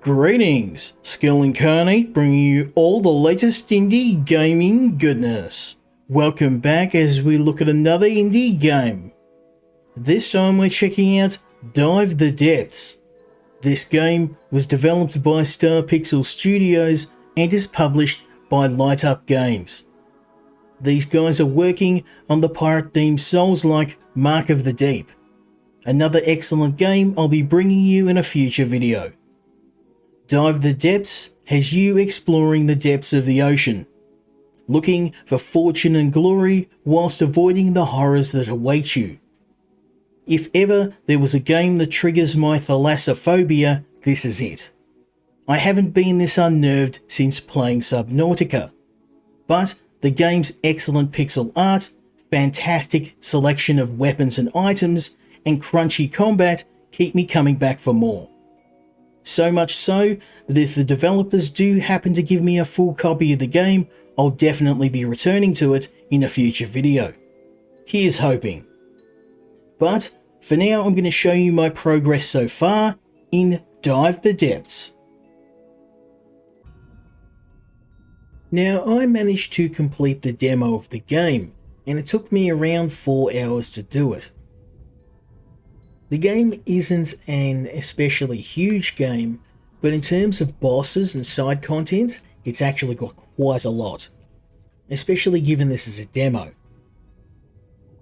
Greetings, Skill Incarnate bringing you all the latest indie gaming goodness. Welcome back as we look at another indie game. This time we're checking out Dive the Depths. This game was developed by Star Pixel Studios and is published by Light Up Games. These guys are working on the pirate-themed Souls-like Mark of the Deep. Another excellent game I'll be bringing you in a future video. Dive the Depths has you exploring the depths of the ocean, looking for fortune and glory whilst avoiding the horrors that await you. If ever there was a game that triggers my thalassophobia, this is it. I haven't been this unnerved since playing Subnautica, but the game's excellent pixel art, fantastic selection of weapons and items, and crunchy combat keep me coming back for more. So much so that if the developers do happen to give me a full copy of the game, I'll definitely be returning to it in a future video. Here's hoping. But for now, I'm going to show you my progress so far in Dive the Depths. Now, I managed to complete the demo of the game, and it took me around 4 hours to do it. The game isn't an especially huge game, but in terms of bosses and side content, it's actually got quite a lot, especially given this is a demo.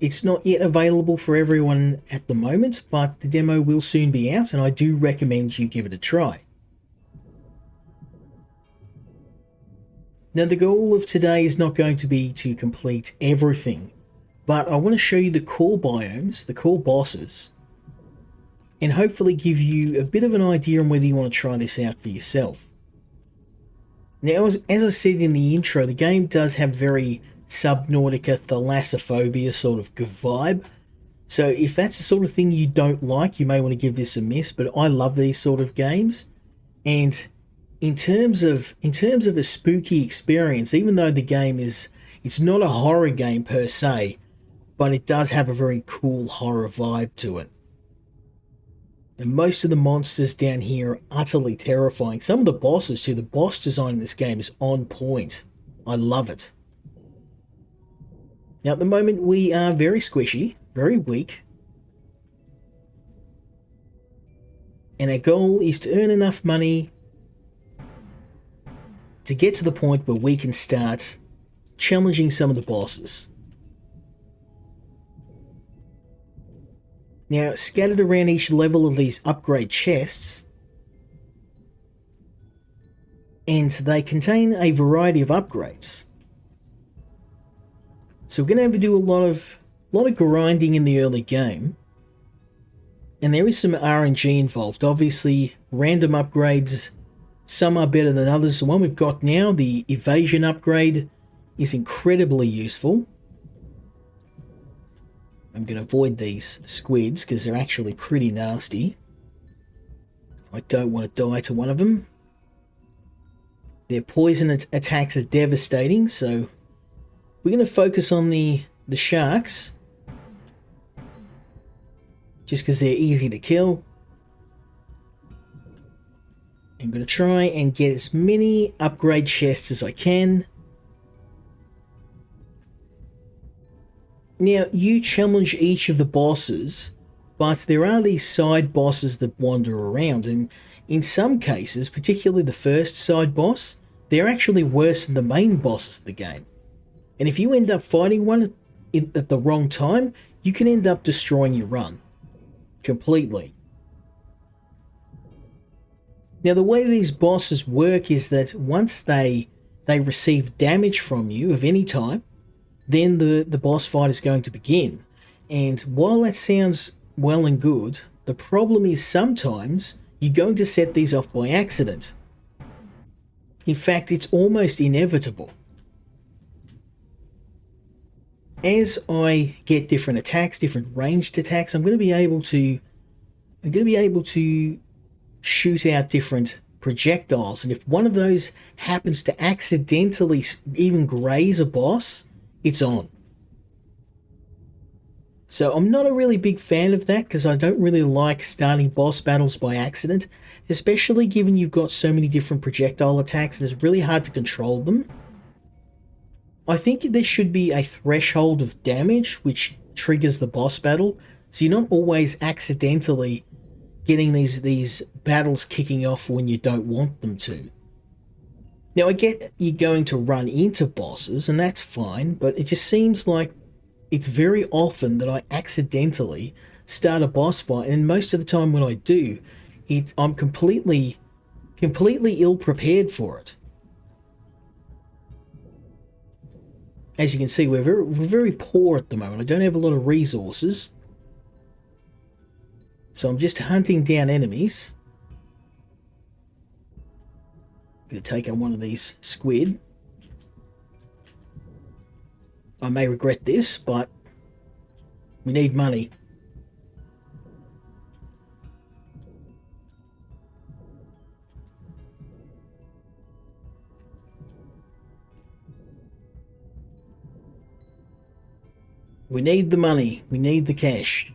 It's not yet available for everyone at the moment, but the demo will soon be out, and I do recommend you give it a try. Now, the goal of today is not going to be to complete everything, but I want to show you the core biomes, the core bosses, and hopefully give you a bit of an idea on whether you want to try this out for yourself. Now, as I said in the intro, the game does have very Subnautica thalassophobia sort of vibe. So if that's the sort of thing you don't like, you may want to give this a miss, but I love these sort of games. And in terms of a spooky experience, even though the game it's not a horror game per se, but it does have a very cool horror vibe to it. And most of the monsters down here are utterly terrifying. Some of the bosses too, the boss design in this game is on point. I love it. Now at the moment we are very squishy, very weak. And our goal is to earn enough money to get to the point where we can start challenging some of the bosses. Now, scattered around each level of these upgrade chests, and they contain a variety of upgrades. So we're going to have to do a lot of grinding in the early game, and there is some RNG involved. Obviously, random upgrades, some are better than others. The one we've got now, the evasion upgrade, is incredibly useful. I'm going to avoid these squids because they're actually pretty nasty. I don't want to die to one of them. Their poison attacks are devastating, so we're going to focus on the sharks. Just because they're easy to kill. I'm going to try and get as many upgrade chests as I can. Now, you challenge each of the bosses, but there are these side bosses that wander around, and in some cases, particularly the first side boss, they're actually worse than the main bosses of the game. And if you end up fighting one at the wrong time, you can end up destroying your run completely. Now, the way these bosses work is that once they receive damage from you of any type, then the boss fight is going to begin. And while that sounds well and good, the problem is sometimes you're going to set these off by accident. In fact, it's almost inevitable. As I get different attacks, different ranged attacks, I'm going to be able to shoot out different projectiles. And if one of those happens to accidentally even graze a boss, it's on. So I'm not a really big fan of that because I don't really like starting boss battles by accident, especially given you've got so many different projectile attacks and it's really hard to control them. I think there should be a threshold of damage which triggers the boss battle, so you're not always accidentally getting these battles kicking off when you don't want them to. Now I get you're going to run into bosses and that's fine, but it just seems like it's very often that I accidentally start a boss fight, and most of the time when I do, I'm completely ill prepared for it. As you can see, we're very poor at the moment. I don't have a lot of resources, so I'm just hunting down enemies. I'm going to take on one of these squid. I may regret this, but we need money. We need the money. We need the cash.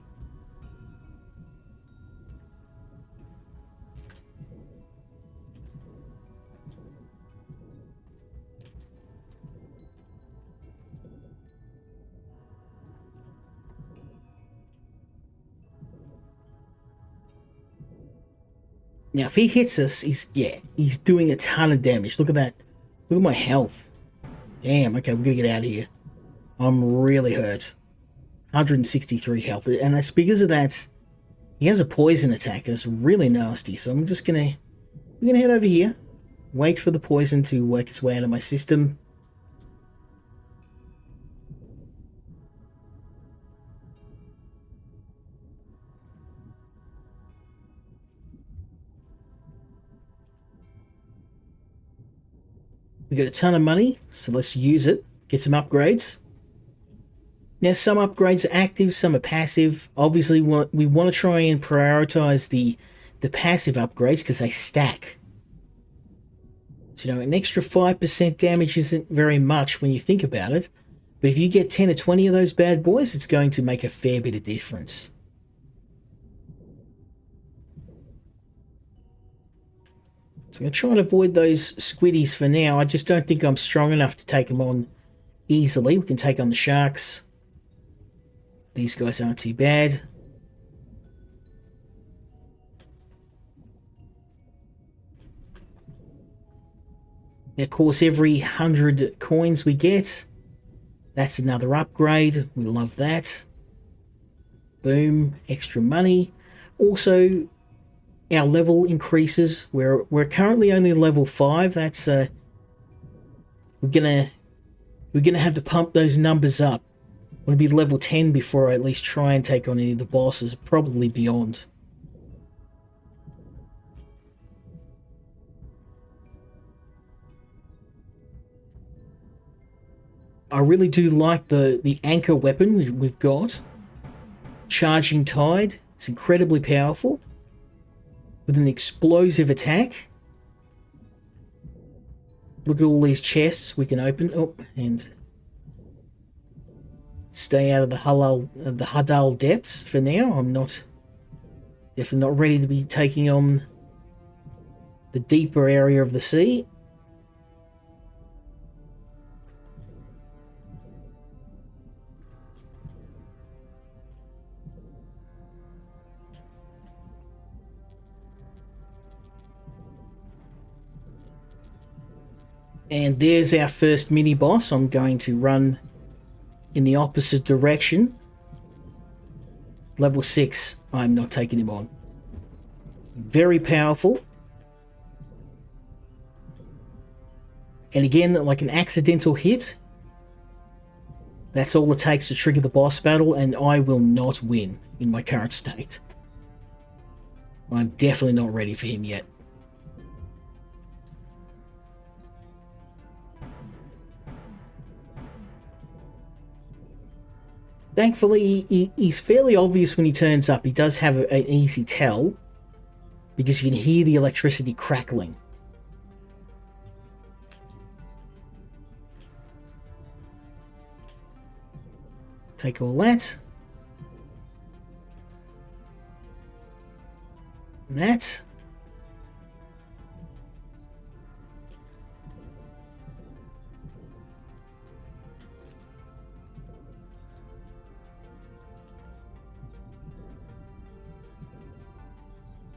Now, if he hits us, he's doing a ton of damage. Look at that. Look at my health. Damn, okay, we're gonna get out of here. I'm really hurt. 163 health, and it's because of that. He has a poison attack, and it's really nasty. So I'm just we're gonna head over here, wait for the poison to work its way out of my system. We got a ton of money, so let's use it. Get some upgrades. Now, some upgrades are active, some are passive. Obviously, we want to try and prioritize the passive upgrades because they stack. So, an extra 5% damage isn't very much when you think about it. But if you get 10 or 20 of those bad boys, it's going to make a fair bit of difference. So I'm going to try and avoid those squiddies for now. I just don't think I'm strong enough to take them on easily. We can take on the sharks. These guys aren't too bad. Of course, every 100 coins we get, that's another upgrade. We love that. Boom, extra money. Also, our level increases. We're currently only level 5. That's we're gonna have to pump those numbers up. I want to be level 10 before I at least try and take on any of the bosses, probably beyond. I really do like the anchor weapon we've got. Charging Tide. It's incredibly powerful. With an explosive attack. Look at all these chests we can open. Oh, and stay out of the Hadal depths for now. I'm definitely not ready to be taking on the deeper area of the sea. And there's our first mini boss. I'm going to run in the opposite direction. Level 6, I'm not taking him on. Very powerful. And again, like an accidental hit, that's all it takes to trigger the boss battle, and I will not win in my current state. I'm definitely not ready for him yet. Thankfully, he's fairly obvious when he turns up. He does have an easy tell, because you can hear the electricity crackling. Take all that. that.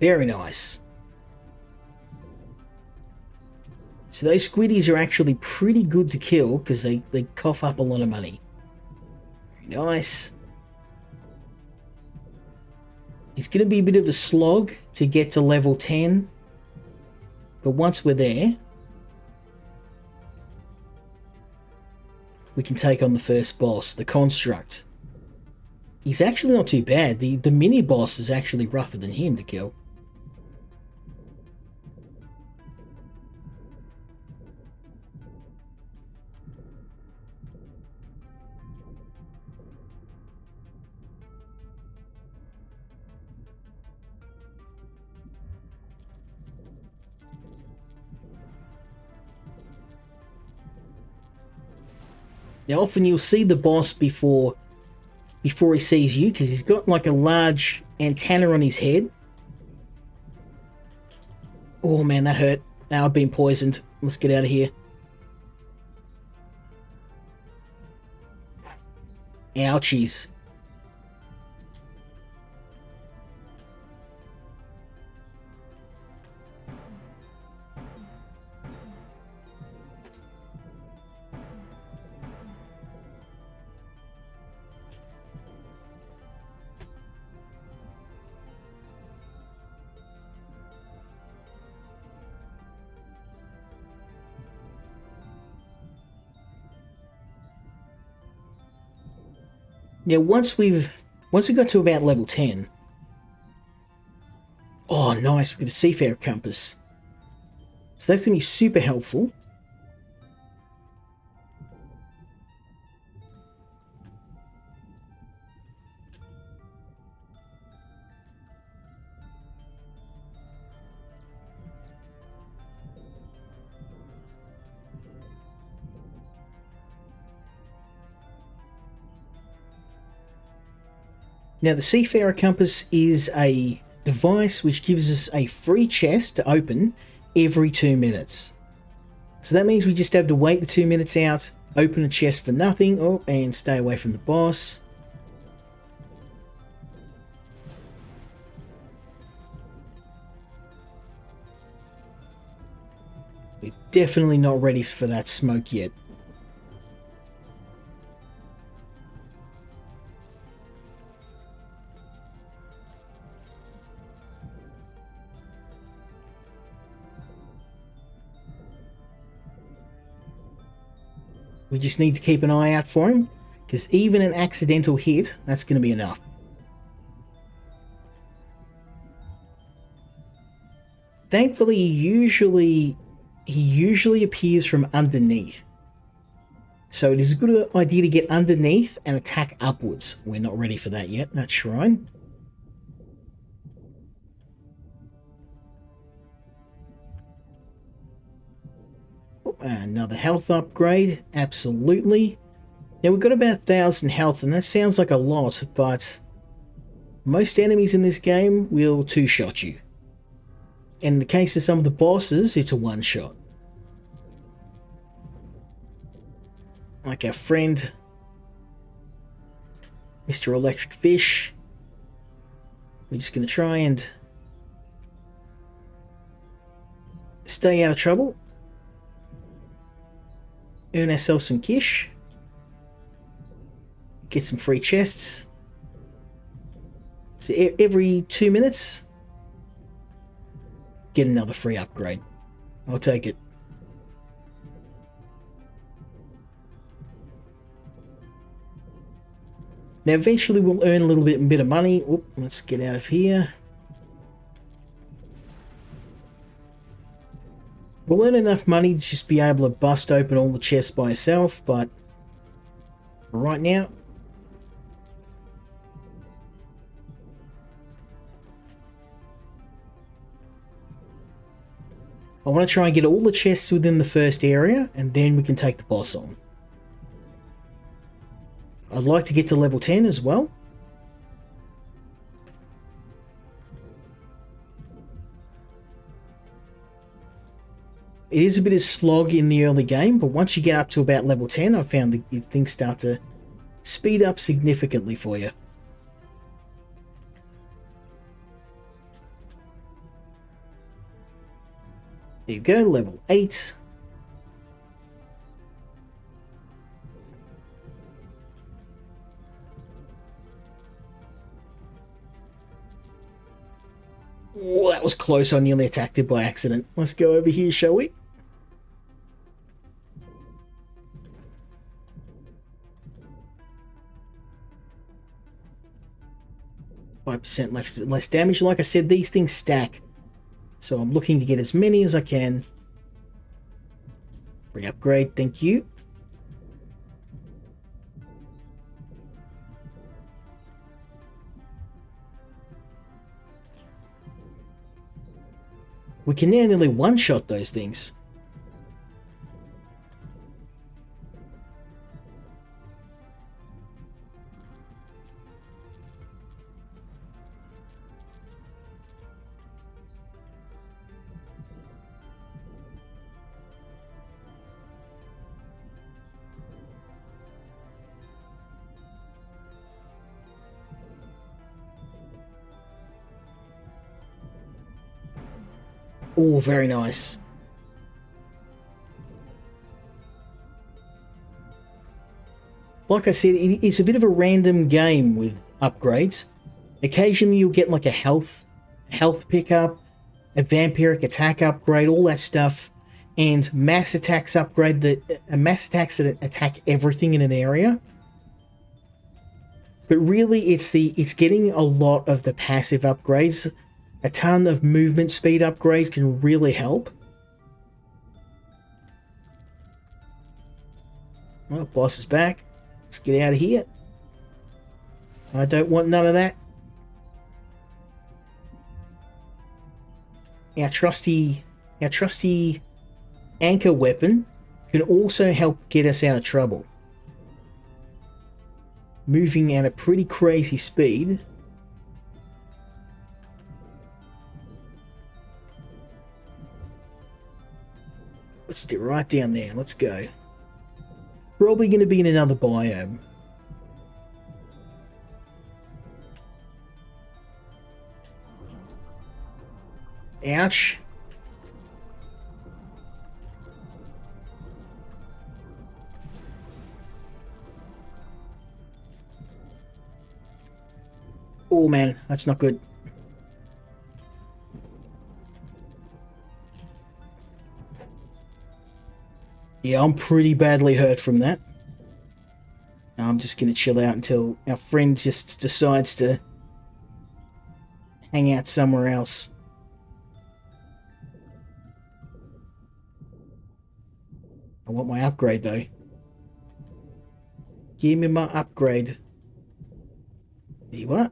Very nice. So those squiddies are actually pretty good to kill because they cough up a lot of money. Very nice. It's going to be a bit of a slog to get to level 10. But once we're there, we can take on the first boss, the Construct. He's actually not too bad. The mini boss is actually rougher than him to kill. Now often you'll see the boss before he sees you, because he's got like a large antenna on his head. Oh man, that hurt. Now I've been poisoned. Let's get out of here. Ouchies. Now once we got to about level 10. Oh nice, we've got a Seafarer Compass. So that's going to be super helpful. Now the Seafarer Compass is a device which gives us a free chest to open every 2 minutes. So that means we just have to wait the 2 minutes out, open a chest for nothing, and stay away from the boss. We're definitely not ready for that smoke yet. We just need to keep an eye out for him, because even an accidental hit, that's going to be enough. Thankfully, he usually appears from underneath. So it is a good idea to get underneath and attack upwards. We're not ready for that yet, that shrine. Another health upgrade, absolutely. Now we've got about 1,000 health, and that sounds like a lot, but most enemies in this game will two-shot you. And in the case of some of the bosses, it's a one-shot. Like our friend, Mr. Electric Fish. We're just going to try and stay out of trouble. Earn ourselves some cash. Get some free chests. So every 2 minutes, get another free upgrade. I'll take it. Now eventually we'll earn a little bit of money. Oop, let's get out of here. We'll earn enough money to just be able to bust open all the chests by itself, but for right now, I want to try and get all the chests within the first area, and then we can take the boss on. I'd like to get to level 10 as well. It is a bit of slog in the early game, but once you get up to about level 10, I found that things start to speed up significantly for you. There you go, level 8. Oh, that was close. I nearly attacked it by accident. Let's go over here, shall we? Less damage. Like I said, these things stack. So I'm looking to get as many as I can. Free upgrade, thank you. We can now nearly one-shot those things. Oh, very nice. Like I said, it's a bit of a random game with upgrades. Occasionally you'll get like a health pickup, a vampiric attack upgrade, all that stuff, and mass attacks upgrade mass attacks that attack everything in an area. But really it's getting a lot of the passive upgrades. A ton of movement speed upgrades can really help. Well, boss is back. Let's get out of here. I don't want none of that. Our trusty anchor weapon can also help get us out of trouble. Moving at a pretty crazy speed. Let's get right down there. Let's go. Probably going to be in another biome. Ouch. Oh man, that's not good. Yeah, I'm pretty badly hurt from that. I'm just going to chill out until our friend just decides to hang out somewhere else. I want my upgrade though. Give me my upgrade. There you are.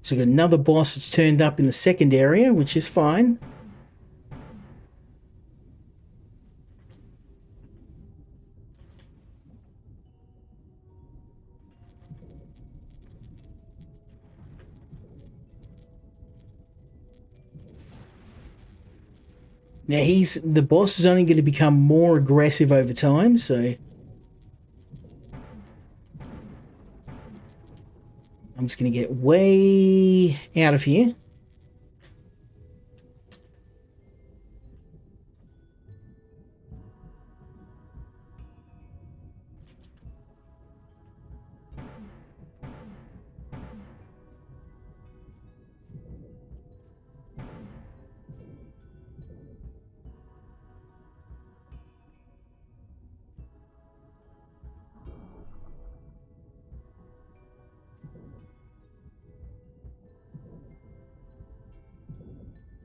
So we've got another boss that's turned up in the second area, which is fine. Now the boss is only going to become more aggressive over time, so I'm just going to get way out of here.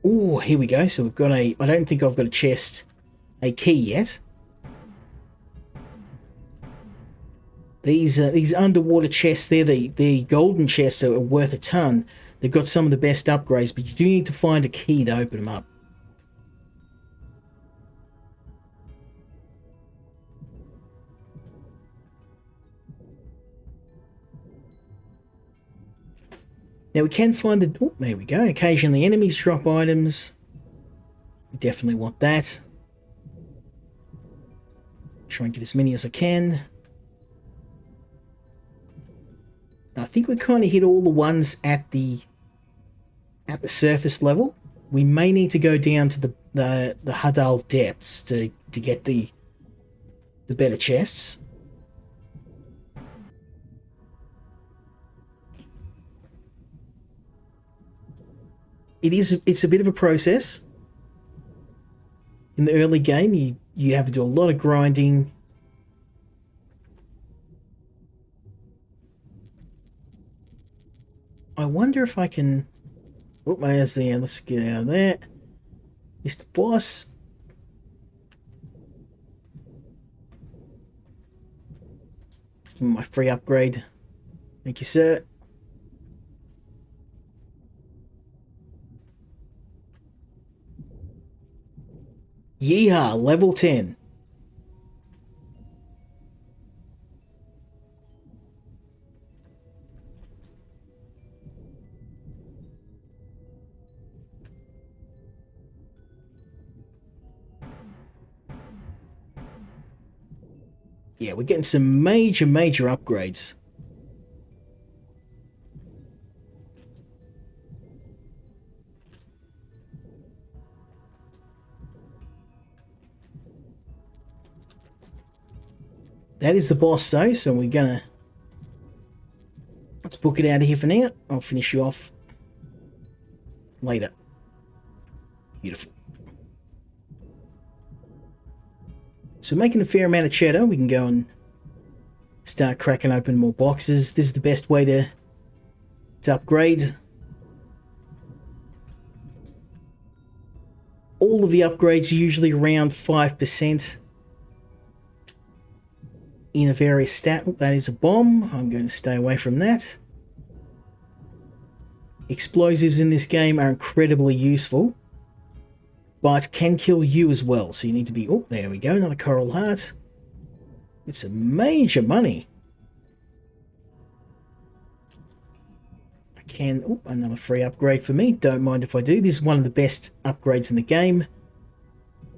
Oh, here we go. So we've got I don't think I've got a key yet. These underwater chests, they're the golden chests are worth a ton. They've got some of the best upgrades, but you do need to find a key to open them up. Now we can find the... Oh, there we go. Occasionally enemies drop items. We definitely want that. Try and get as many as I can. I think we kind of hit all the ones at the surface level. We may need to go down to the Hadal depths to get the better chests. It's a bit of a process. In the early game, you have to do a lot of grinding. I wonder if I can... Oh, there's there. Let's get out of there. Mr. Boss. Give me my free upgrade. Thank you, sir. Yeehaw, level 10. Yeah, we're getting some major upgrades. That is the boss though, so we're gonna... Let's book it out of here for now. I'll finish you off later. Beautiful. So making a fair amount of cheddar, we can go and start cracking open more boxes. This is the best way to upgrade. All of the upgrades are usually around 5% in a various stat. That is a bomb. I'm going to stay away from that. Explosives in this game are incredibly useful, but can kill you as well. So you need to be... Oh, there we go. Another coral heart. It's a major money. I can... Oh, another free upgrade for me. Don't mind if I do. This is one of the best upgrades in the game.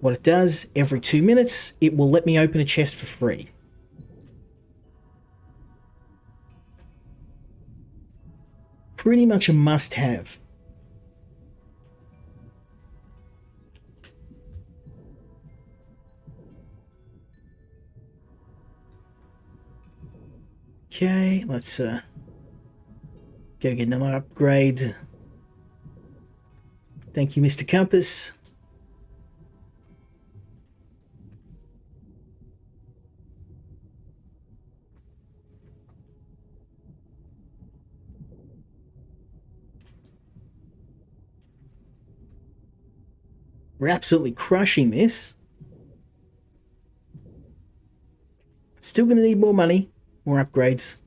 What it does, every 2 minutes, it will let me open a chest for free. Pretty much a must-have. Okay, let's go get another upgrade. Thank you, Mr. Compass. We're absolutely crushing this. Still going to need more money, more upgrades.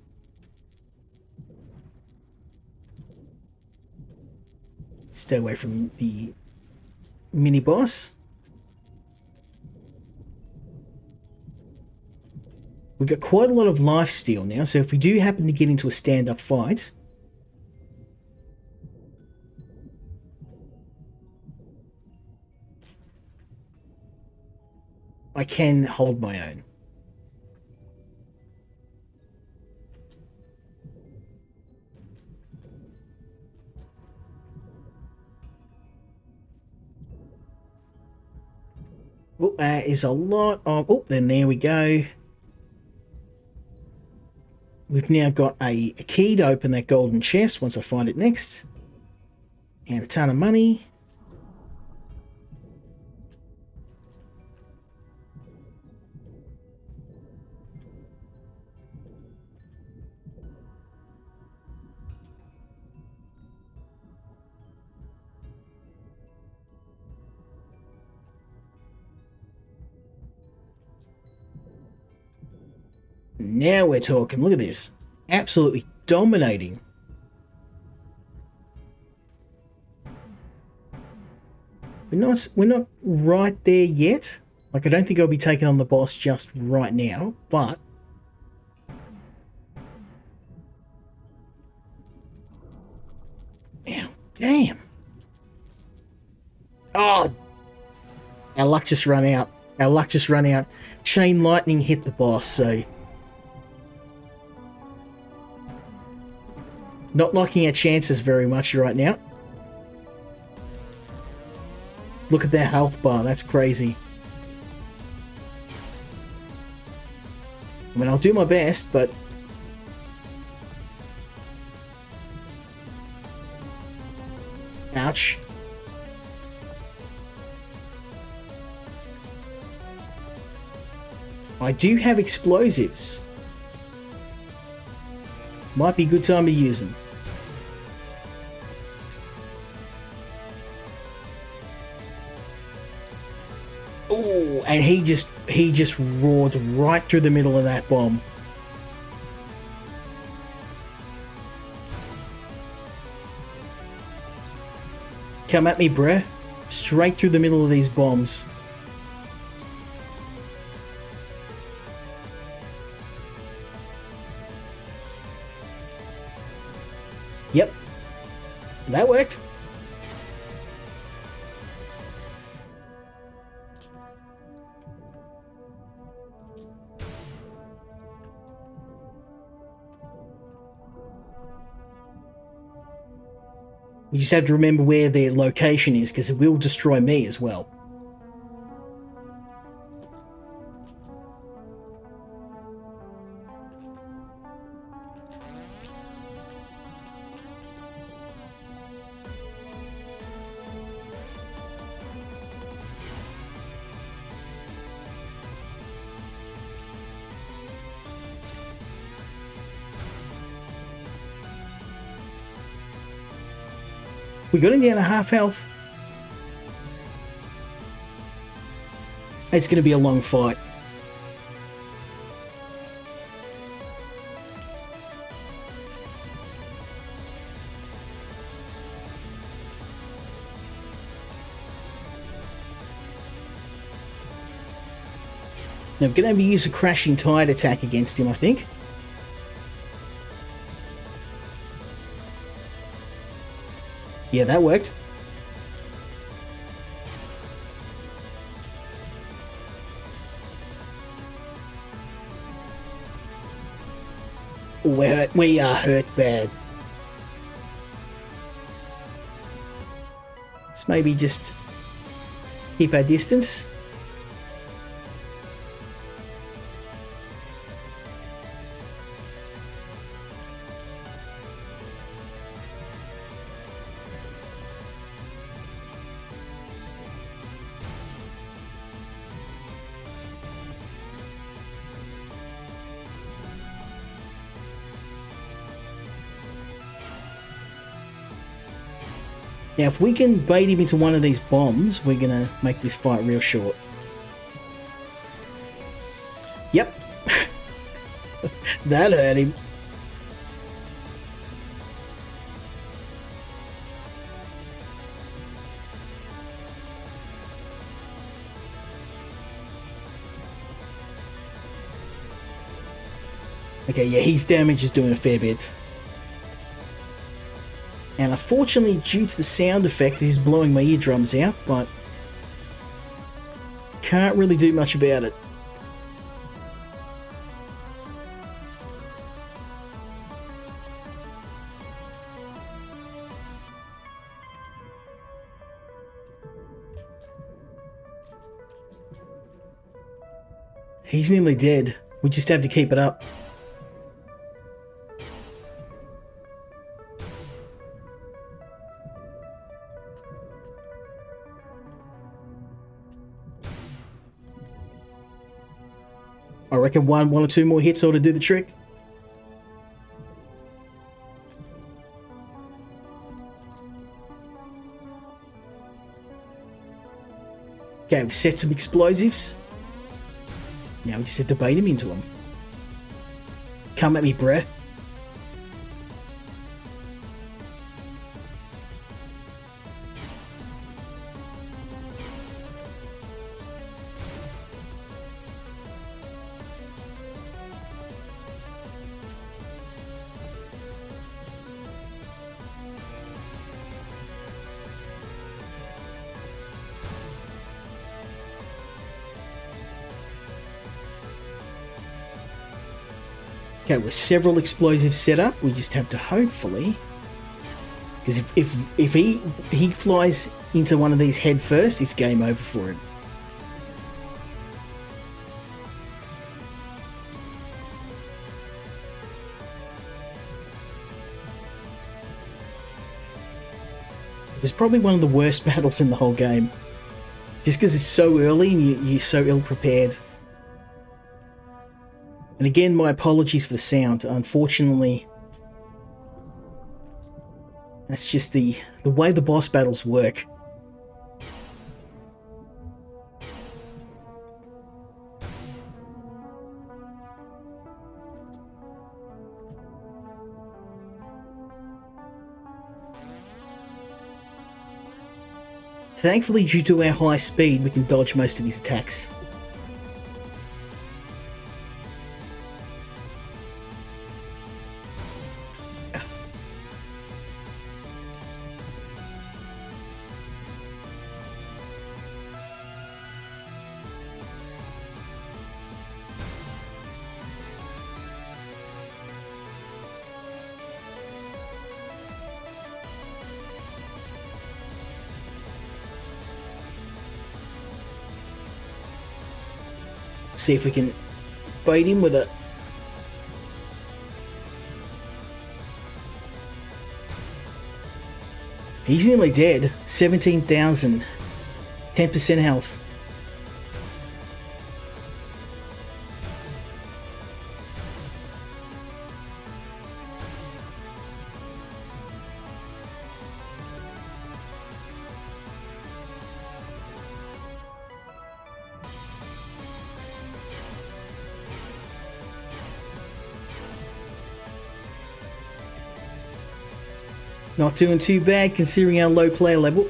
Stay away from the mini boss. We've got quite a lot of life steal now, so if we do happen to get into a stand-up fight, I can hold my own. Oh, that is a lot of... Oh, then there we go. We've now got a key to open that golden chest once I find it next. And a ton of money. Now we're talking. Look at this. Absolutely dominating. We're not right there yet. Like, I don't think I'll be taking on the boss just right now, but Damn. Oh, our luck just run out. Our luck just run out. Chain lightning hit the boss, so... Not liking our chances very much right now. Look at their health bar, that's crazy. I mean, I'll do my best, but... Ouch. I do have explosives. Might be a good time to use them. Oh, and he just roared right through the middle of that bomb. Come at me, bruh. Straight through the middle of these bombs. Yep. That worked. We just have to remember where their location is, because it will destroy me as well. We got him down to half health. It's going to be a long fight. Now I'm going to have to use a crashing tide attack against him, I think. Yeah, that worked. We're hurt. We are hurt bad. Let's maybe just keep our distance. Now, if we can bait him into one of these bombs, we're going to make this fight real short. Yep. That hurt him. Okay, yeah, his damage is doing a fair bit. And unfortunately, due to the sound effect, he's blowing my eardrums out, but can't really do much about it. He's nearly dead. We just have to keep it up. I reckon one or two more hits ought to do the trick. Okay, we've set some explosives. Now we just have to bait him into them. Come at me, bruh. Okay, with several explosives set up, we just have to hopefully... Because if he flies into one of these head first, it's game over for him. It's probably one of the worst battles in the whole game. Just because it's so early and you're so ill-prepared. And again, my apologies for the sound. Unfortunately, that's just the way the boss battles work. Thankfully, due to our high speed, we can dodge most of his attacks. See if we can bait him with a... He's nearly dead. 17,000. 10% health. Not doing too bad considering our low player level.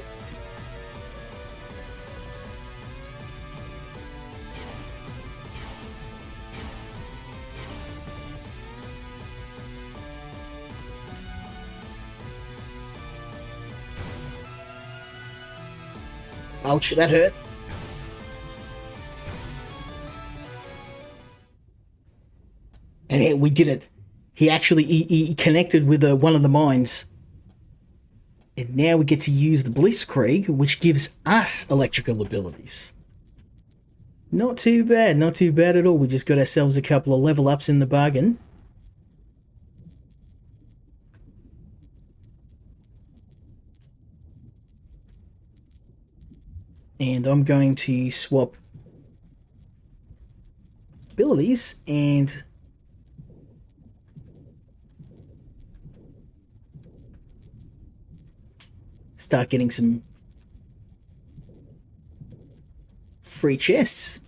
Ouch, that hurt. And yeah, we did it. He actually he connected with one of the mines. And now we get to use the Blitzkrieg, which gives us electrical abilities. Not too bad, not too bad at all. We just got ourselves a couple of level ups in the bargain. And I'm going to swap abilities and start getting some free chests.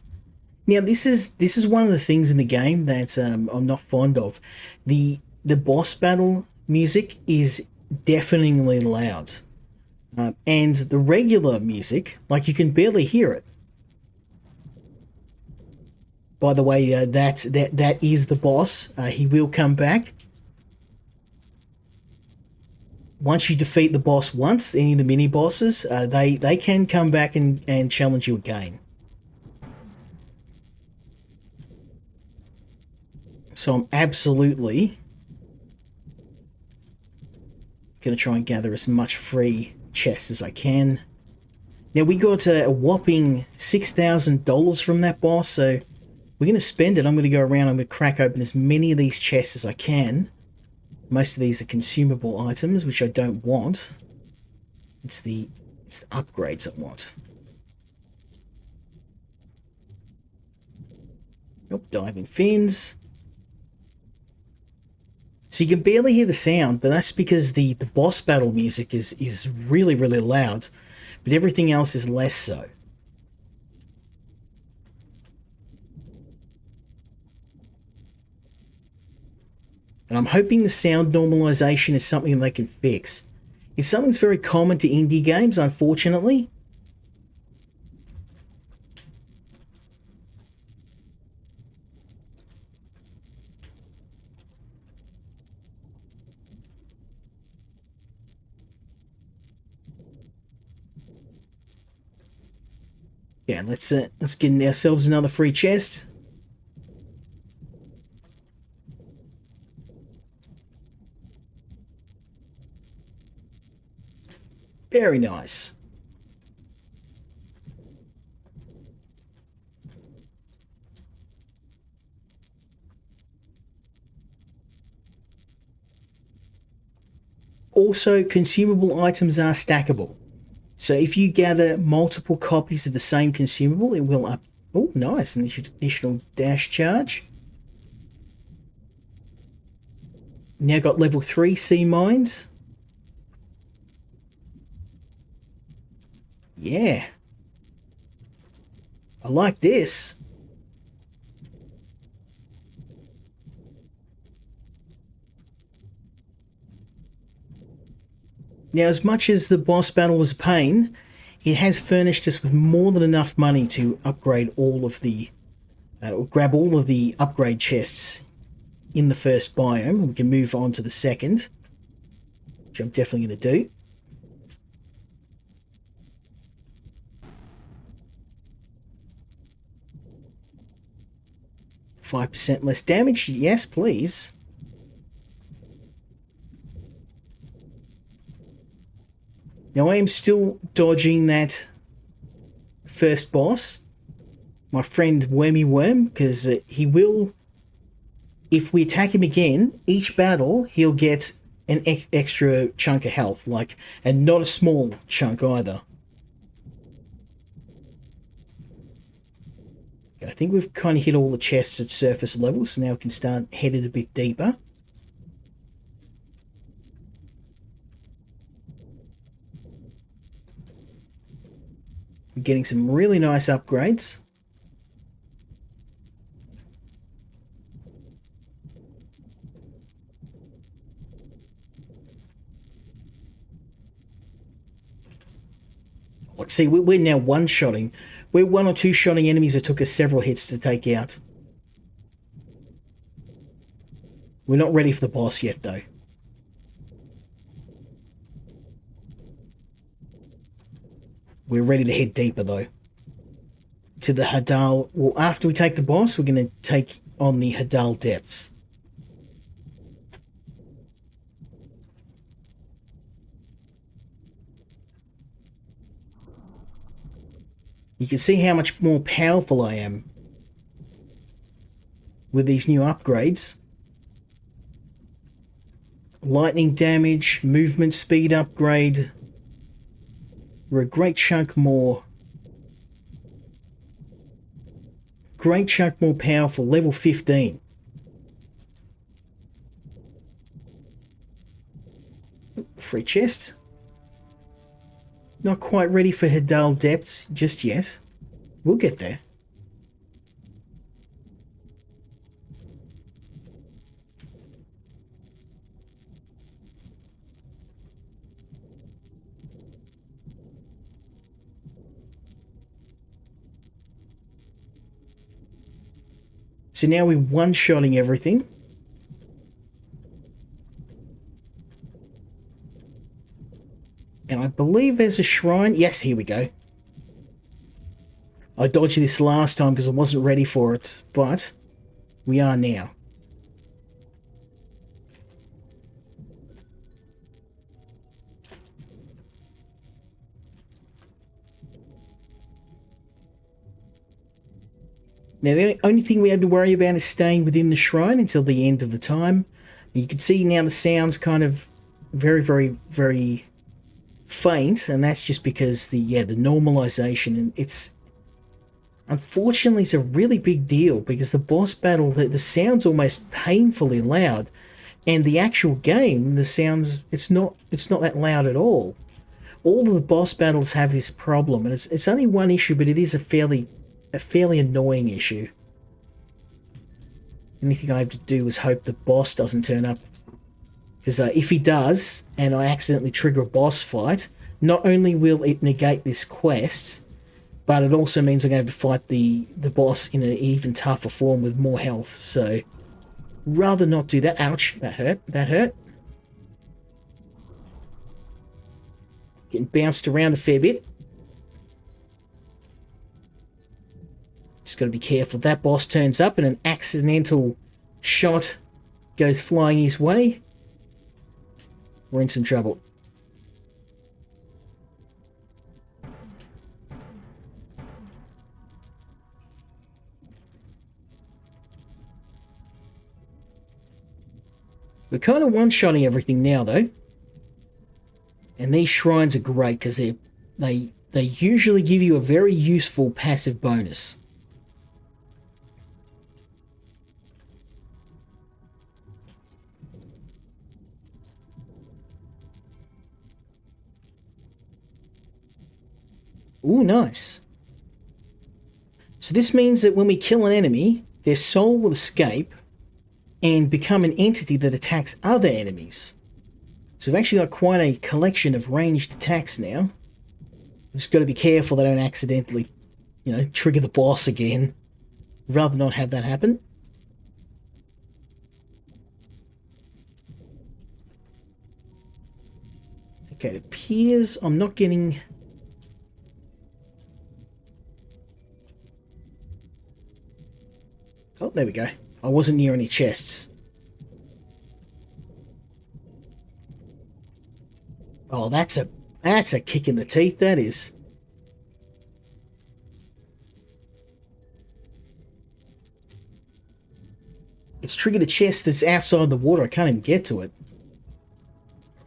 Now this is one of the things in the game that I'm not fond of. The boss battle music is deafeningly loud, and the regular music, like, you can barely hear it. By the way, that is the boss. He will come back. Once you defeat the boss once, any of the mini-bosses, they can come back and challenge you again. So I'm absolutely going to try and gather as much free chests as I can. Now, we got a whopping $6,000 from that boss, so we're going to spend it. I'm going to go around, I'm going to crack open as many of these chests as I can. Most of these are consumable items, which I don't want. It's the upgrades I want. Nope, diving fins. So you can barely hear the sound, but that's because the boss battle music is really, really loud, but everything else is less so. And I'm hoping the sound normalization is something they can fix. It's something that's very common to indie games, unfortunately. Yeah, let's get ourselves another free chest. Very nice. Also, consumable items are stackable. So if you gather multiple copies of the same consumable, it will up... Oh, nice. An additional dash charge. Now got level 3 sea mines. Yeah. I like this. Now, as much as the boss battle was a pain, it has furnished us with more than enough money to upgrade all of the... grab all of the upgrade chests in the first biome. We can move on to the second, which I'm definitely going to do. %5 less damage? Yes, please. Now I am still dodging that first boss, my friend Wormy Worm, because he will, if we attack him again, each battle he'll get an extra chunk of health, like, and not a small chunk either. I think we've kind of hit all the chests at surface level, so now we can start heading a bit deeper. We're getting some really nice upgrades. Like, see, we're now one-shotting. We're one or two-shotting enemies that took us several hits to take out. We're not ready for the boss yet, though. We're ready to head deeper, though. To the Hadal... Well, after we take the boss, we're going to take on the Hadal depths. You can see how much more powerful I am with these new upgrades. Lightning damage, movement speed upgrade. We're a great chunk more. Great chunk more powerful, level 15. Free chest. Not quite ready for Hadal depths just yet. We'll get there. So now we're one-shotting everything. And I believe there's a shrine. Yes, here we go. I dodged this last time because I wasn't ready for it, but we are now. Now, the only thing we have to worry about is staying within the shrine until the end of the time. You can see now the sound's kind of very, very, very faint, and that's just because the normalization, and it's unfortunately it's a really big deal because the boss battle, the sound's almost painfully loud, and the actual game, the sounds, it's not that loud at all. All of the boss battles have this problem, and it's only one issue, but it is a fairly annoying issue. Anything I have to do is hope the boss doesn't turn up. Because if he does, and I accidentally trigger a boss fight, not only will it negate this quest, but it also means I'm going to have to fight the boss in an even tougher form with more health. So, rather not do that. Ouch, that hurt, that hurt. Getting bounced around a fair bit. Just got to be careful. That boss turns up and an accidental shot goes flying his way. We're in some trouble. We're kind of one-shotting everything now, though. And these shrines are great because they usually give you a very useful passive bonus. Ooh, nice. So this means that when we kill an enemy, their soul will escape and become an entity that attacks other enemies. So we've actually got quite a collection of ranged attacks now. We've just got to be careful they don't accidentally, trigger the boss again. Rather not have that happen. Okay, it appears I'm not getting... Oh, there we go. I wasn't near any chests. Oh, that's a kick in the teeth, that is. It's triggered a chest that's outside the water. I can't even get to it.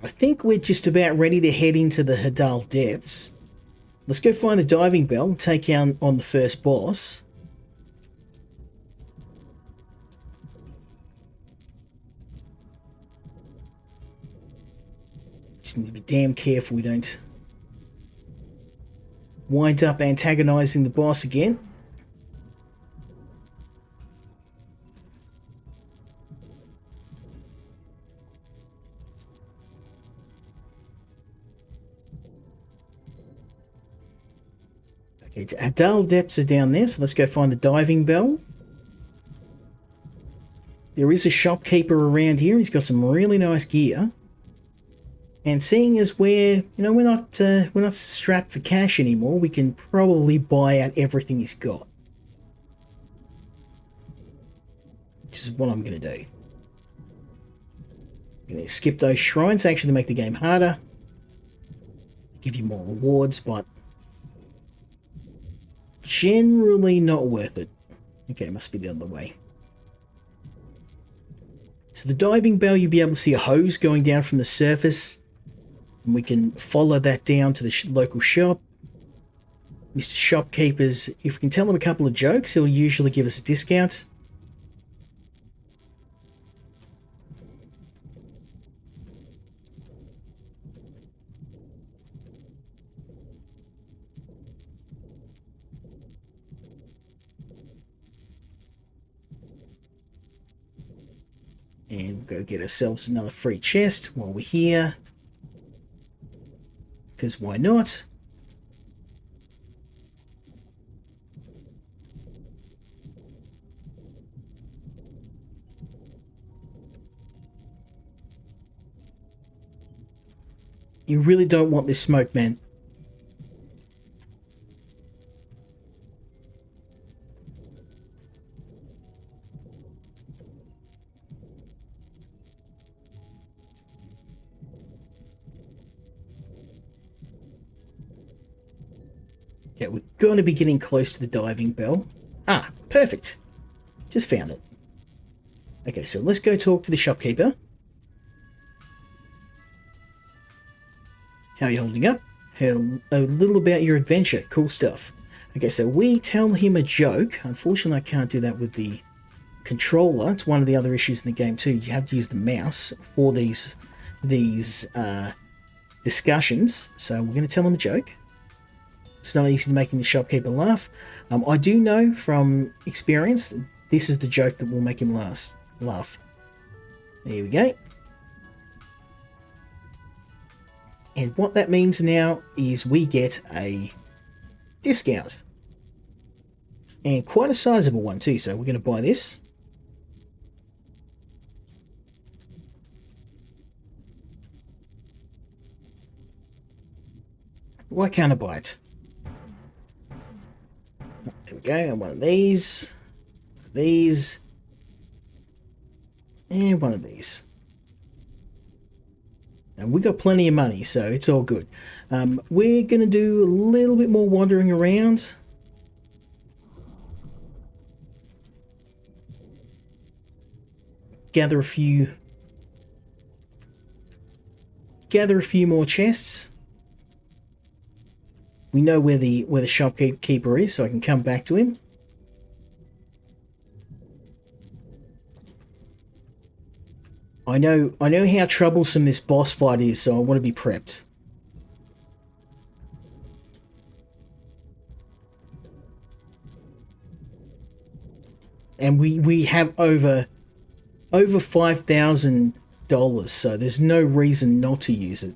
I think we're just about ready to head into the Hadal depths. Let's go find the diving bell and take on the first boss. Just need to be damn careful we don't wind up antagonizing the boss again. Okay, Hadal depths are down there, so let's go find the diving bell. There is a shopkeeper around here. He's got some really nice gear. And seeing as we're not strapped for cash anymore, we can probably buy out everything he's got. Which is what I'm going to do. I'm going to skip those shrines, actually make the game harder. Give you more rewards, but generally not worth it. Okay, it must be the other way. So the diving bell, you'll be able to see a hose going down from the surface. And we can follow that down to the local shop. Mr. Shopkeepers, if we can tell him a couple of jokes, he'll usually give us a discount. And we'll go get ourselves another free chest while we're here. Because why not? You really don't want this smoke, man. Okay, we're going to be getting close to the diving bell. Ah, perfect. Just found it. Okay, so let's go talk to the shopkeeper. How are you holding up? A little about your adventure. Cool stuff. Okay, so we tell him a joke. Unfortunately, I can't do that with the controller. It's one of the other issues in the game too. You have to use the mouse for these discussions. So we're going to tell him a joke. It's not easy to making the shopkeeper laugh. I do know from experience that this is the joke that will make him laugh. There we go. And what that means now is we get a discount. And quite a sizable one too, so we're going to buy this. Why can't I buy it? There we go, and one of these, and one of these. And we got plenty of money, so it's all good. We're going to do a little bit more wandering around. Gather a few gather a few more chests. We know where the shopkeeper is, so I can come back to him. I know how troublesome this boss fight is, so I want to be prepped. And we have over $5,000, so there's no reason not to use it.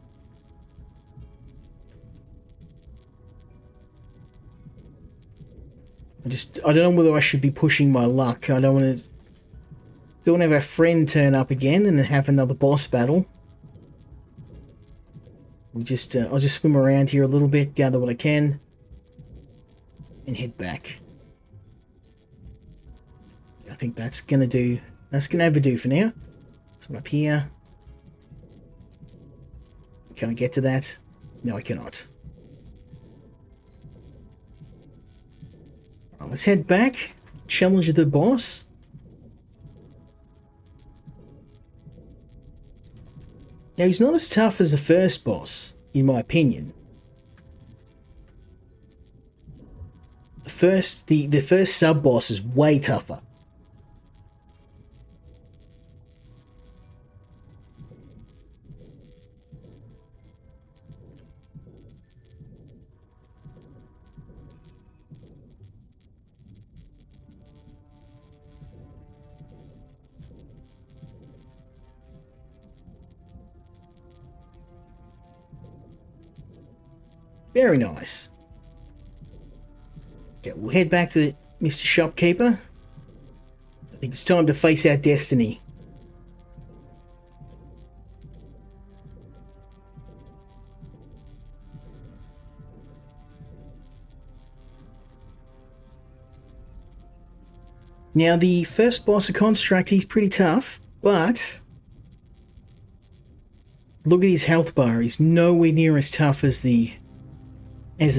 I don't know whether I should be pushing my luck. I don't want to have our friend turn up again and then have another boss battle. I'll just swim around here a little bit, gather what I can, and head back. I think that's gonna do. That's gonna have a do for now. So I'm up here. Can I get to that? No, I cannot. Right, let's head back. Challenge the boss. Now he's not as tough as the first boss, in my opinion. The first sub boss is way tougher. Very nice. Okay, we'll head back to Mr. Shopkeeper. I think it's time to face our destiny. Now, the first boss of Construct, he's pretty tough, but look at his health bar. He's nowhere near as tough as the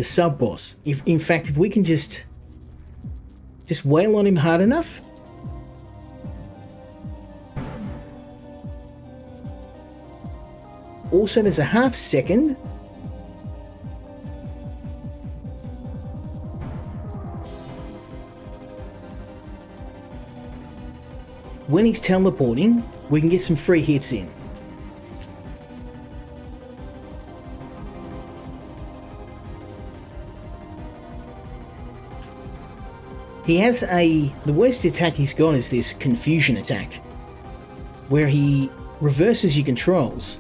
sub-boss. In fact, if we can just wail on him hard enough. Also, there's a half second. When he's teleporting, we can get some free hits in. He has the worst attack he's got is this confusion attack, where he reverses your controls.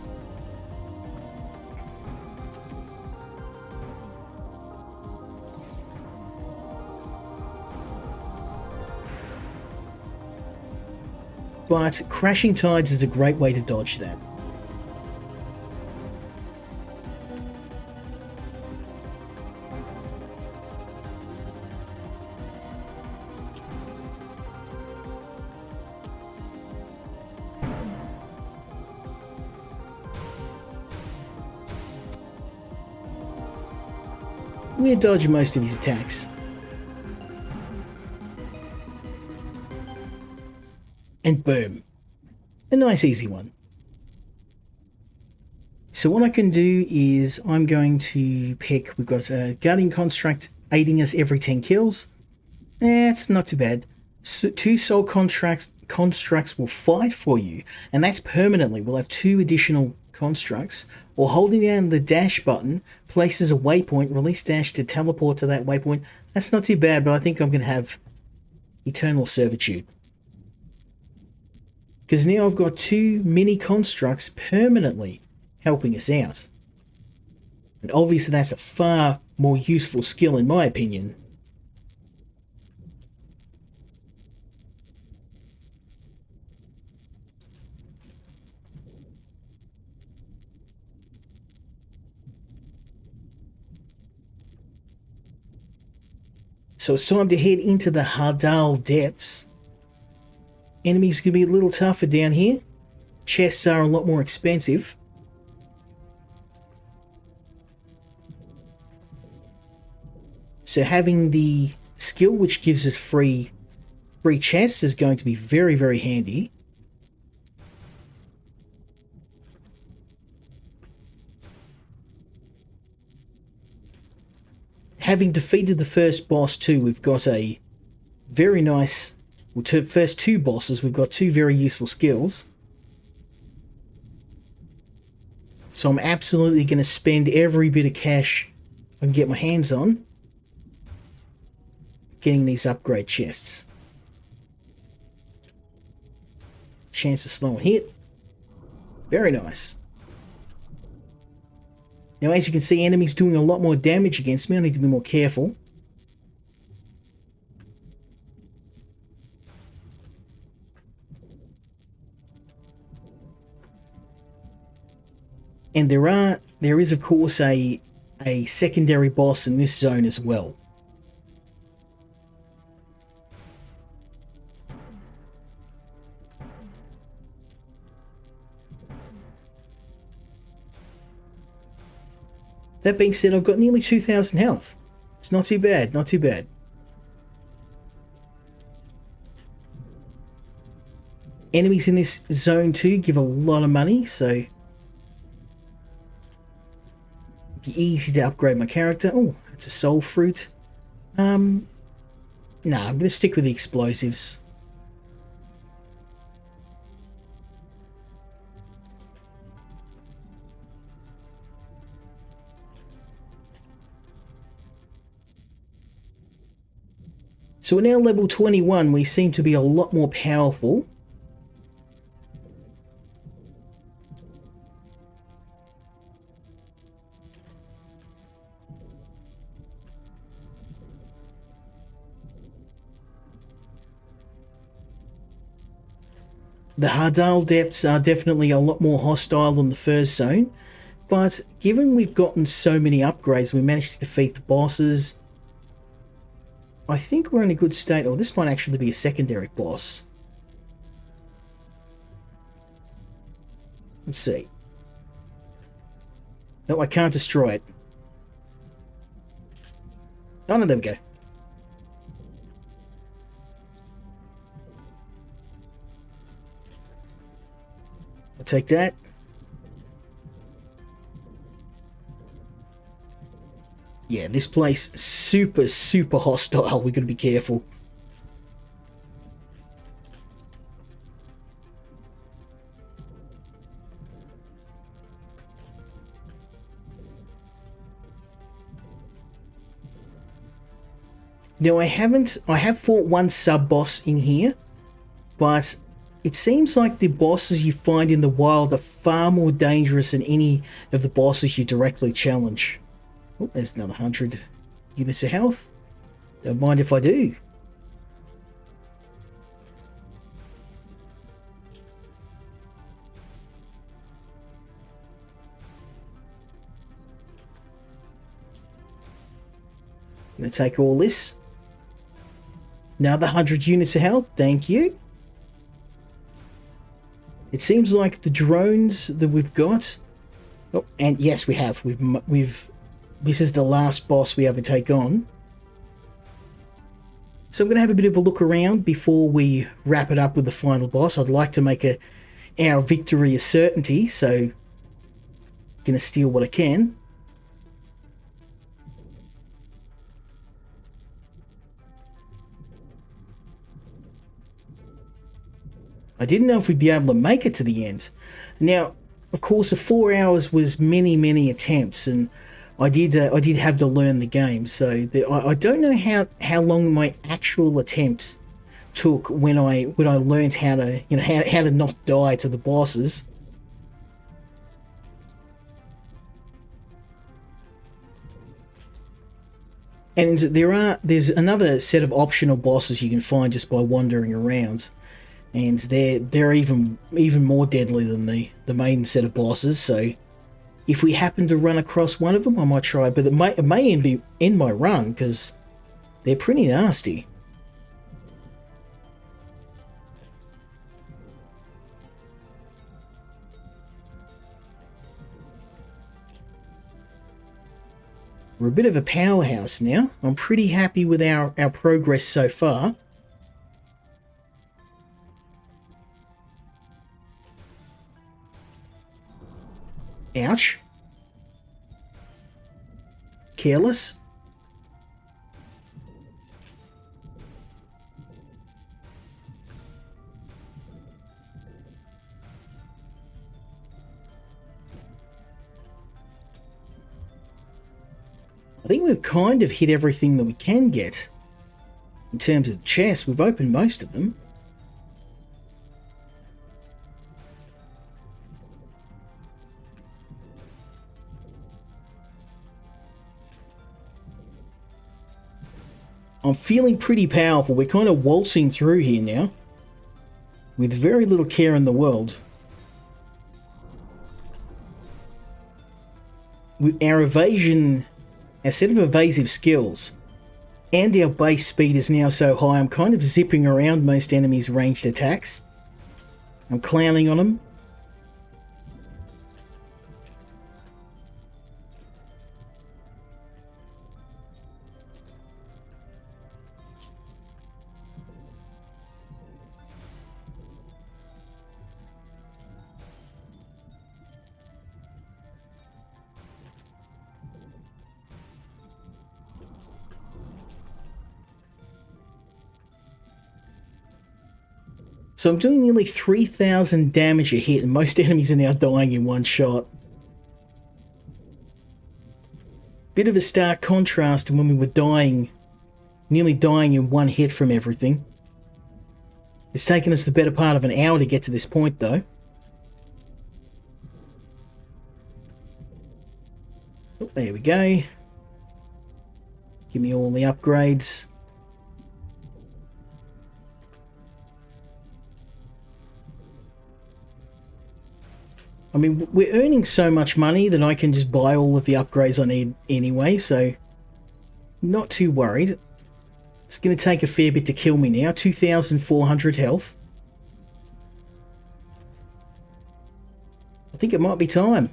But Crashing Tides is a great way to dodge that. We'll dodge most of his attacks. And boom. A nice easy one. So what I can do is I'm going to pick, we've got a Guardian Construct aiding us every 10 kills. It's not too bad. So 2 Soul constructs will fight for you, and that's permanently. We'll have 2 additional constructs, or holding down the dash button places a waypoint, release dash to teleport to that waypoint. That's not too bad, but I think I'm going to have Eternal Servitude. Because now I've got 2 mini constructs permanently helping us out. And obviously that's a far more useful skill in my opinion. So it's time to head into the Hardal depths. Enemies can be a little tougher down here. Chests are a lot more expensive. So having the skill which gives us free chests is going to be very, very handy. having defeated the first boss too, we've got a very nice... Well, first two bosses, we've got two very useful skills. So I'm absolutely going to spend every bit of cash I can get my hands on getting these upgrade chests. Chance to slow a hit. Very nice. Now, as you can see, enemies doing a lot more damage against me. I need to be more careful. And there is of course a secondary boss in this zone as well. That being said, I've got nearly 2,000 health. It's not too bad, not too bad. Enemies in this zone too give a lot of money, so it'd be easy to upgrade my character. Oh, it's a soul fruit. Nah, I'm going to stick with the explosives. So we're now level 21, we seem to be a lot more powerful. The Hardal depths are definitely a lot more hostile than the first zone, but given we've gotten so many upgrades, we managed to defeat the bosses. I think we're in a good state. Oh, this might actually be a secondary boss. Let's see. No, I can't destroy it. Oh no, there we go. I'll take that. Yeah, this place super hostile. We're gonna be careful. Now I have fought one sub-boss in here, but it seems like the bosses you find in the wild are far more dangerous than any of the bosses you directly challenge. Oh, there's another 100 units of health. Don't mind if I do. I'm going to take all this. Another 100 units of health, thank you. It seems like the drones that we've got... Oh, and yes, we have. This is the last boss we ever take on. So I'm going to have a bit of a look around before we wrap it up with the final boss. I'd like to make our victory a certainty, so I'm going to steal what I can. I didn't know if we'd be able to make it to the end. Now, of course, the 4 hours was many attempts, and I did have to learn the game. So I don't know how long my actual attempt took when I learned how to how to not die to the bosses. And there's another set of optional bosses you can find just by wandering around. And they're even more deadly than the main set of bosses. So if we happen to run across one of them, I might try. But it may end my run because they're pretty nasty. We're a bit of a powerhouse now. I'm pretty happy with our progress so far. Ouch. Careless. I think we've kind of hit everything that we can get. In terms of the chests, we've opened most of them. I'm feeling pretty powerful. We're kind of waltzing through here now. With very little care in the world. With our evasion, our set of evasive skills, and our base speed is now so high, I'm kind of zipping around most enemies' ranged attacks. I'm clowning on them. So I'm doing nearly 3,000 damage a hit, and most enemies are now dying in one shot. Bit of a stark contrast to when we were dying, nearly dying in one hit from everything. It's taken us the better part of an hour to get to this point, though. Oh, there we go. Give me all the upgrades. I mean, we're earning so much money that I can just buy all of the upgrades I need anyway, so not too worried. It's going to take a fair bit to kill me now. 2,400 health. I think it might be time.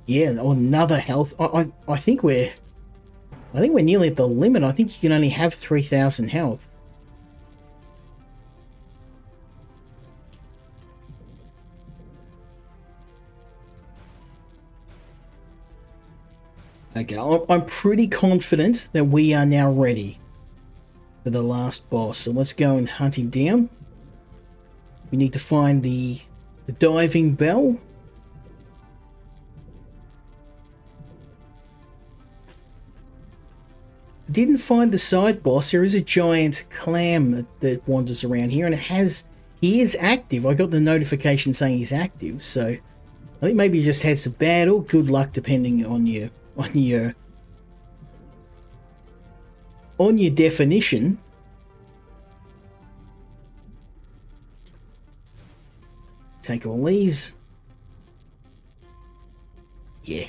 Yeah, another health. I think we're nearly at the limit. I think you can only have 3,000 health. Okay, I'm pretty confident that we are now ready for the last boss. So let's go and hunt him down. We need to find the diving bell. Didn't find the side boss. There is a giant clam that wanders around here, and he is active. I got the notification saying he's active, so I think maybe you just had some bad or good luck depending on your definition. Take all these. Yeah.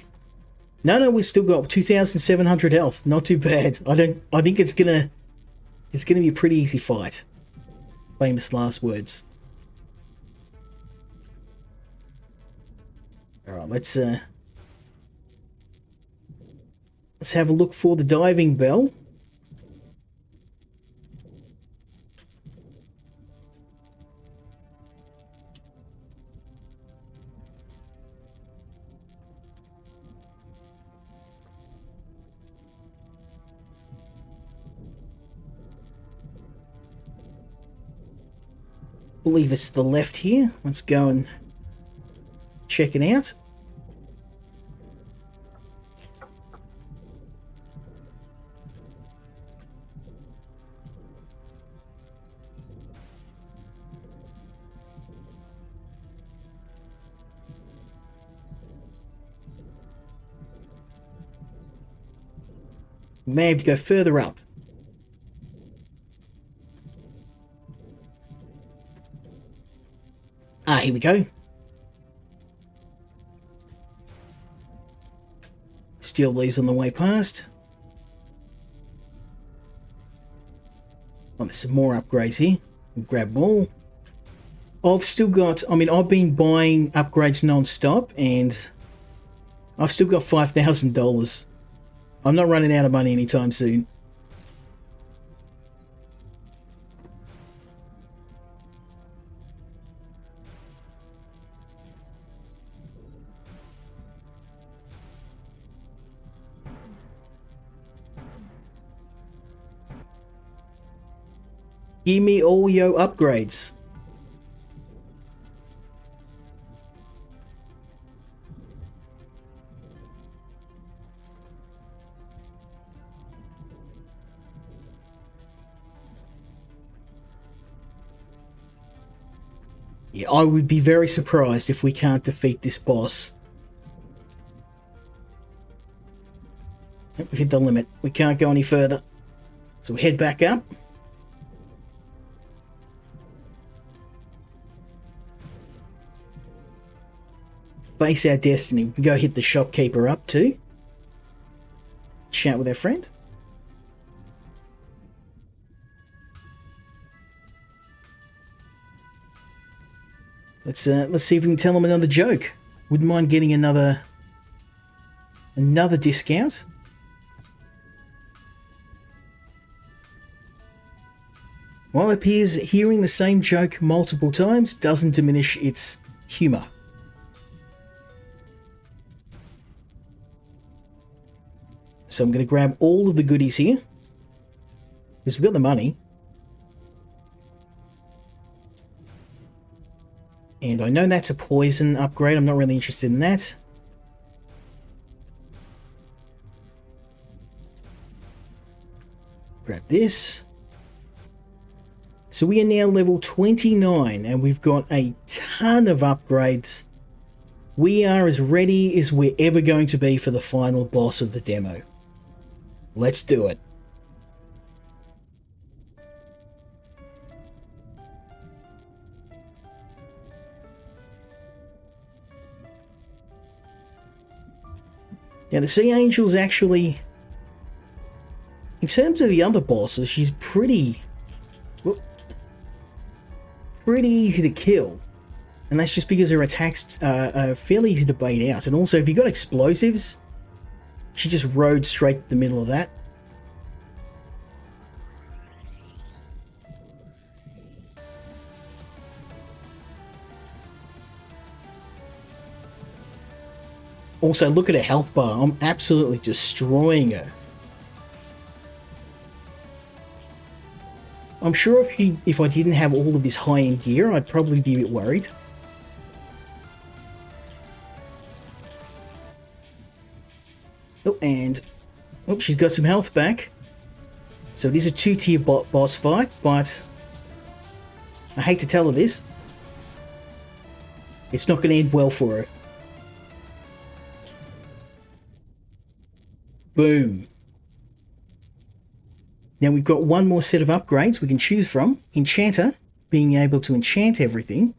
No, we've still got 2,700 health. Not too bad. I think it's gonna be a pretty easy fight. Famous last words. Alright, let's have a look for the diving bell. I believe it's to the left here. Let's go and check it out. May have to go further up. Ah, here we go. Steal these on the way past. Oh, there's some more upgrades here. We'll grab them all. I've still got, I mean, I've been buying upgrades non-stop, and I've still got $5,000. I'm not running out of money anytime soon. Give me all your upgrades. Yeah, I would be very surprised if we can't defeat this boss. We've hit the limit. We can't go any further. So we head back up. Face our destiny. We can go hit the shopkeeper up too. Chat with our friend. Let's see if we can tell him another joke. Wouldn't mind getting another discount. While it appears hearing the same joke multiple times doesn't diminish its humour. So I'm going to grab all of the goodies here, because we've got the money. And I know that's a poison upgrade. I'm not really interested in that. Grab this. So we are now level 29 and we've got a ton of upgrades. We are as ready as we're ever going to be for the final boss of the demo. Let's do it. Now the Sea Angel's actually, in terms of the other bosses, she's pretty easy to kill. And that's just because her attacks are fairly easy to bait out. And also, if you've got explosives, she just rode straight to the middle of that. Also, look at her health bar. I'm absolutely destroying her. I'm sure if I didn't have all of this high-end gear, I'd probably be a bit worried. Oh, and she's got some health back. So it is a 2-tier boss fight, but I hate to tell her this. It's not going to end well for her. Boom. Now we've got one more set of upgrades we can choose from. Enchanter, being able to enchant everything.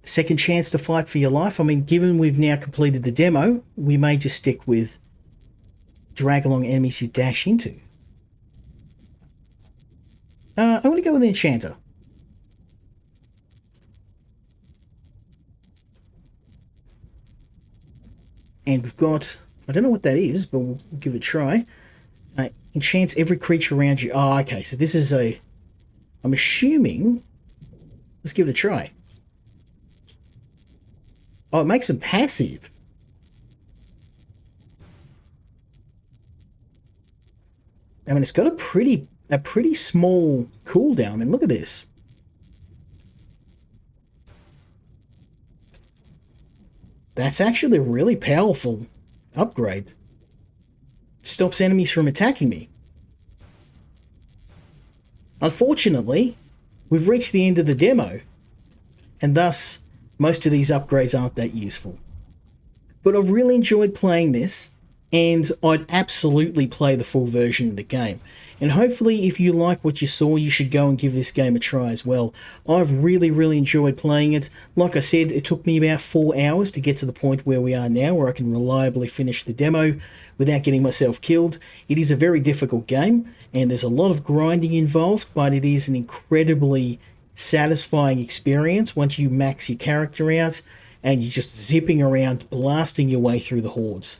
Second chance to fight for your life. I mean, given we've now completed the demo, we may just stick with drag along enemies you dash into. I want to go with Enchanter. And we've got, I don't know what that is, but we'll give it a try. Enchants every creature around you. Oh, okay, so this is I'm assuming, let's give it a try. Oh, it makes them passive. I mean, it's got a pretty small cooldown. I mean, look at this. That's actually a really powerful upgrade. Stops enemies from attacking me. Unfortunately, we've reached the end of the demo, and thus most of these upgrades aren't that useful. But I've really enjoyed playing this, and I'd absolutely play the full version of the game. And hopefully, if you like what you saw, you should go and give this game a try as well. I've really enjoyed playing it. Like I said, it took me about 4 hours to get to the point where we are now, where I can reliably finish the demo without getting myself killed. It is a very difficult game, and there's a lot of grinding involved, but it is an incredibly satisfying experience once you max your character out and you're just zipping around, blasting your way through the hordes.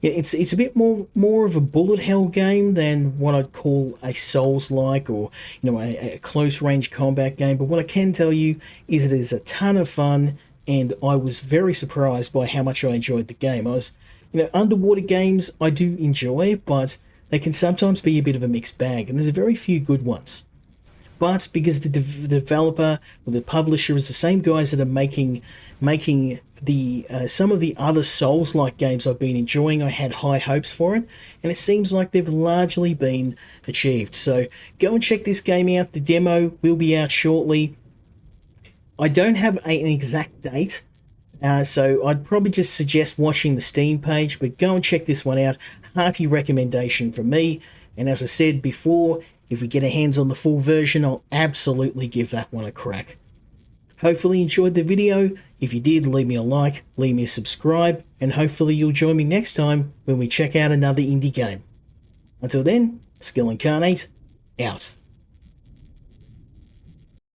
Yeah, it's a bit more of a bullet hell game than what I'd call a Souls-like or a close-range combat game. But what I can tell you is it is a ton of fun, and I was very surprised by how much I enjoyed the game. Underwater games I do enjoy, but they can sometimes be a bit of a mixed bag, and there's very few good ones. but because the developer or the publisher is the same guys that are making the some of the other Souls-like games I've been enjoying, I had high hopes for it, and it seems like they've largely been achieved. So go and check this game out. The demo will be out shortly. I don't have an exact date, so I'd probably just suggest watching the Steam page, but go and check this one out. Hearty recommendation from me. And as I said before, if we get our hands on the full version, I'll absolutely give that one a crack. Hopefully you enjoyed the video. If you did, leave me a like, leave me a subscribe, and hopefully you'll join me next time when we check out another indie game. Until then, Skill Incarnate, out.